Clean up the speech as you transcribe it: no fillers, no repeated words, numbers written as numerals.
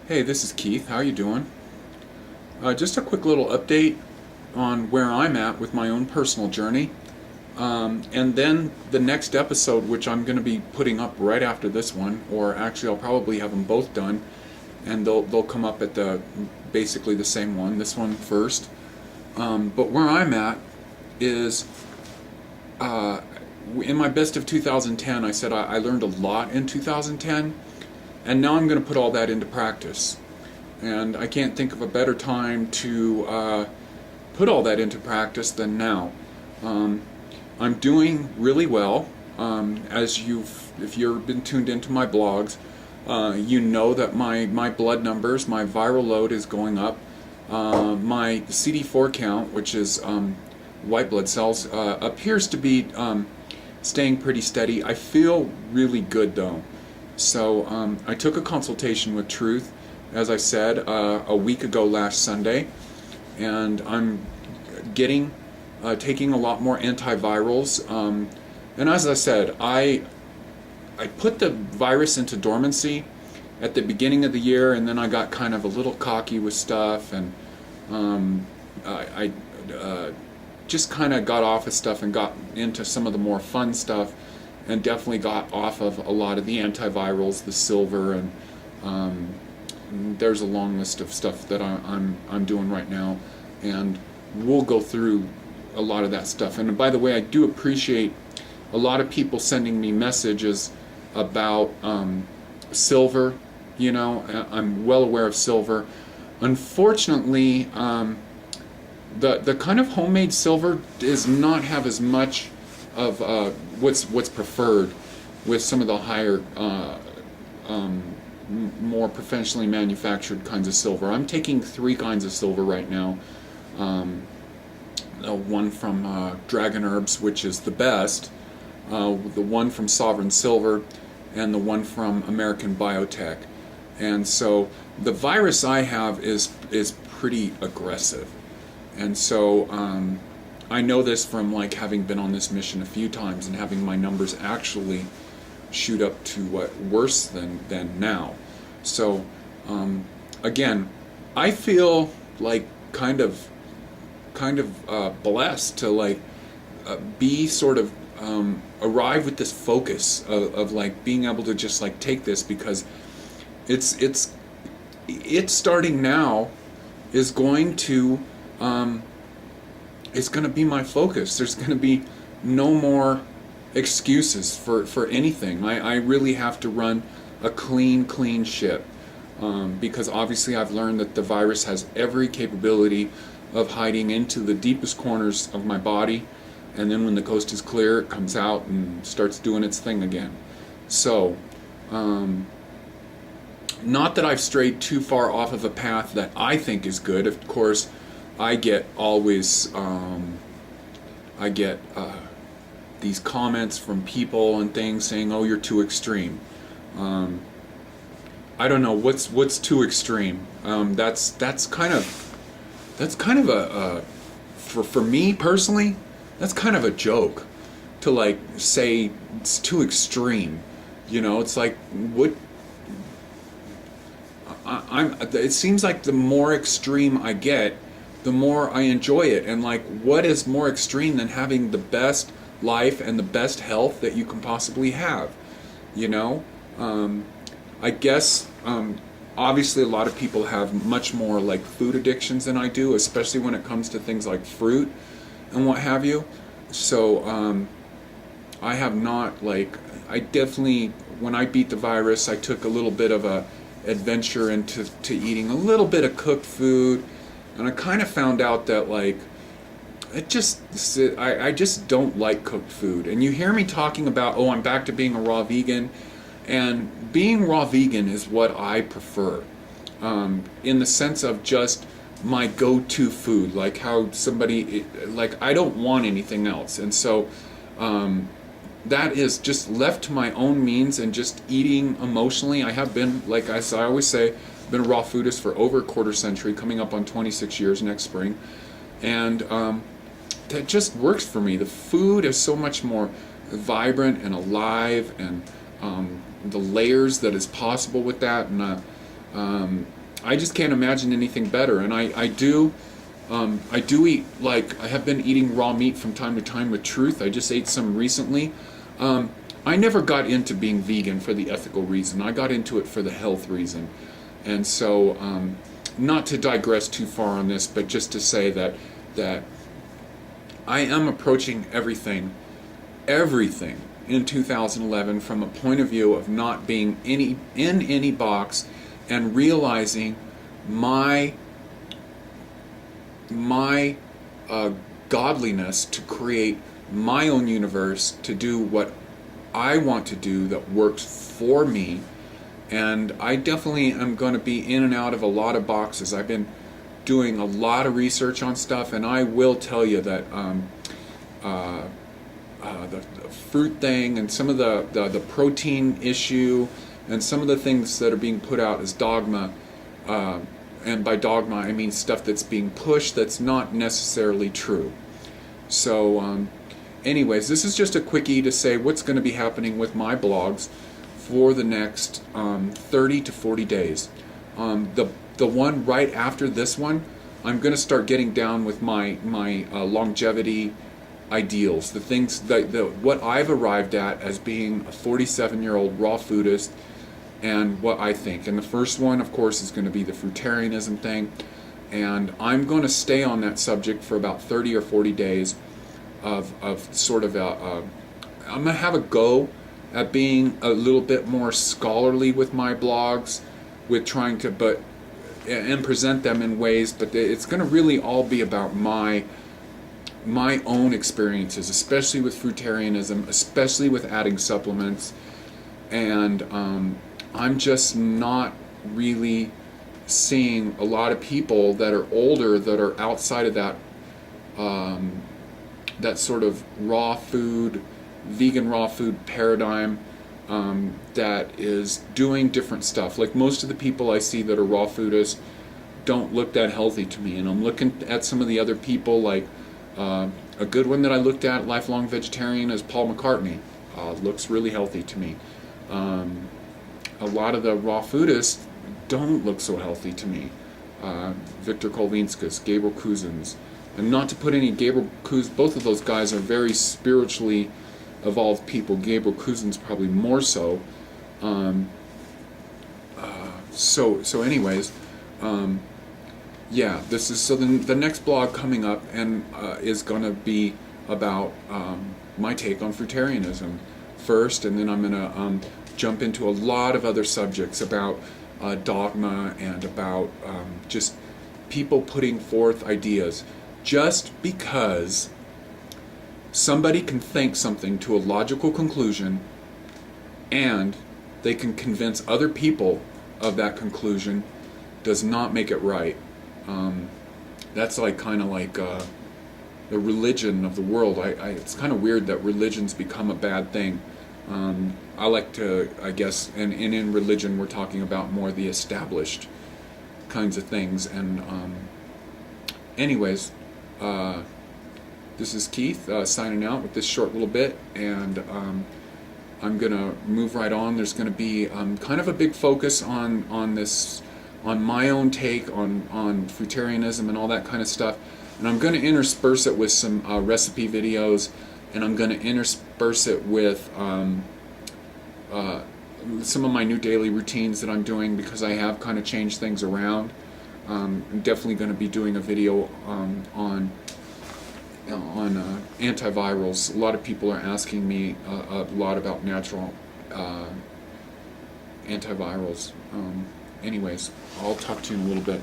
Hey, this is Keith. How you doing? Just a quick little update on where I'm at with my own personal journey. And then the next episode, which I'm going to be putting up right after this one, or actually I'll probably have them both done, and they'll come up at the basically the same one. This one first. But where I'm at is in my best of 2010. I said I learned a lot in 2010, and now I'm going to put all that into practice. And I can't think of a better time to put all that into practice than now. I'm doing really well. If you've been tuned into my blogs, you know that my blood numbers, my viral load is going up. My CD4 count, which is white blood cells, appears to be staying pretty steady. I feel really good though. So I took a consultation with Truth, as I said, a week ago last Sunday, and I'm taking a lot more antivirals. And as I said, I put the virus into dormancy at the beginning of the year, and then I got kind of a little cocky with stuff, and I just kind of got off of stuff and got into some of the more fun stuff, and definitely got off of a lot of the antivirals, the silver, and there's a long list of stuff that I'm doing right now, and we'll go through a lot of that stuff. And by the way, I do appreciate a lot of people sending me messages about silver. You know, I'm well aware of silver. Unfortunately, the kind of homemade silver does not have as much of what's preferred with some of the higher more professionally manufactured kinds of silver. I'm taking 3 kinds of silver right now. One from Dragon Herbs, which is the best, the one from Sovereign Silver, and the one from American Biotech. And so the virus I have is pretty aggressive. And so I know this from like having been on this mission a few times and having my numbers actually shoot up to worse than now. So again, I feel like kind of blessed to like be sort of arrive with this focus of like being able to just like take this, because it's starting now is going to it's going to be my focus. There's going to be no more excuses for anything. I really have to run a clean ship, because obviously I've learned that the virus has every capability of hiding into the deepest corners of my body, and then when the coast is clear, it comes out and starts doing its thing again. So not that I've strayed too far off of a path that I think is good. Of course, I get these comments from people and things saying, "Oh, you're too extreme." I don't know what's too extreme. That's kind of a for me personally, that's kind of a joke to like say it's too extreme. You know, it's like what it seems like the more extreme I get, the more I enjoy it. And like, what is more extreme than having the best life and the best health that you can possibly have? You know, I guess obviously a lot of people have much more like food addictions than I do, especially when it comes to things like fruit and what have you. So I have not, like, I definitely, when I beat the virus, I took a little bit of a adventure into eating a little bit of cooked food, and I kind of found out that like I just don't like cooked food. And you hear me talking about, oh, I'm back to being a raw vegan, and being raw vegan is what I prefer, in the sense of just my go-to food, like how somebody, like I don't want anything else. And so that is just left to my own means and just eating emotionally. I have been, like I always say, been a raw foodist for over a quarter century, coming up on 26 years next spring, and that just works for me. The food is so much more vibrant and alive, and the layers that is possible with that, and I just can't imagine anything better. And I do eat, like, I have been eating raw meat from time to time with Truth. I just ate some recently. I never got into being vegan for the ethical reason. I got into it for the health reason. And so, not to digress too far on this, but just to say that I am approaching everything in 2011 from a point of view of not being in any box, and realizing my godliness to create my own universe, to do what I want to do that works for me. And I definitely am going to be in and out of a lot of boxes. I've been doing a lot of research on stuff, and I will tell you that the fruit thing and some of the protein issue and some of the things that are being put out as dogma, and by dogma I mean stuff that's being pushed that's not necessarily true. So anyways, this is just a quickie to say what's going to be happening with my blogs for the next 30 to 40 days. The one right after this one, I'm going to start getting down with my longevity ideals, the things that what I've arrived at as being a 47-year-old raw foodist, and what I think. And the first one, of course, is going to be the fruitarianism thing, and I'm going to stay on that subject for about 30 or 40 days of sort of I'm going to have a go at being a little bit more scholarly with my blogs, with trying to and present them in ways, but it's going to really all be about my own experiences, especially with fruitarianism, especially with adding supplements. And I'm just not really seeing a lot of people that are older that are outside of that that sort of raw food, vegan raw food paradigm, that is doing different stuff. Like, most of the people I see that are raw foodists don't look that healthy to me. And I'm looking at some of the other people, like a good one that I looked at, lifelong vegetarian, is Paul McCartney. Looks really healthy to me. A lot of the raw foodists don't look so healthy to me. Victor Kolvinskas, Gabriel Cousins. And not to put any Gabriel Cousins, both of those guys are very spiritually evolved people. Gabriel Cousins probably more so. So anyways, yeah, this is, so the next blog coming up and is going to be about my take on fruitarianism first, and then I'm going to jump into a lot of other subjects about dogma and about just people putting forth ideas. Just because somebody can think something to a logical conclusion and they can convince other people of that conclusion does not make it right. That's like kind of like the religion of the world. It's kind of weird that religion's become a bad thing. I like to, I guess, and in religion we're talking about more the established kinds of things. And anyways, this is Keith signing out with this short little bit, and I'm gonna move right on. There's gonna be kind of a big focus on this, on my own take on fruitarianism and all that kind of stuff, and I'm gonna intersperse it with some recipe videos, and I'm gonna intersperse it with some of my new daily routines that I'm doing, because I have kind of changed things around. I'm definitely going to be doing a video on antivirals. A lot of people are asking me a lot about natural antivirals. Anyways, I'll talk to you in a little bit.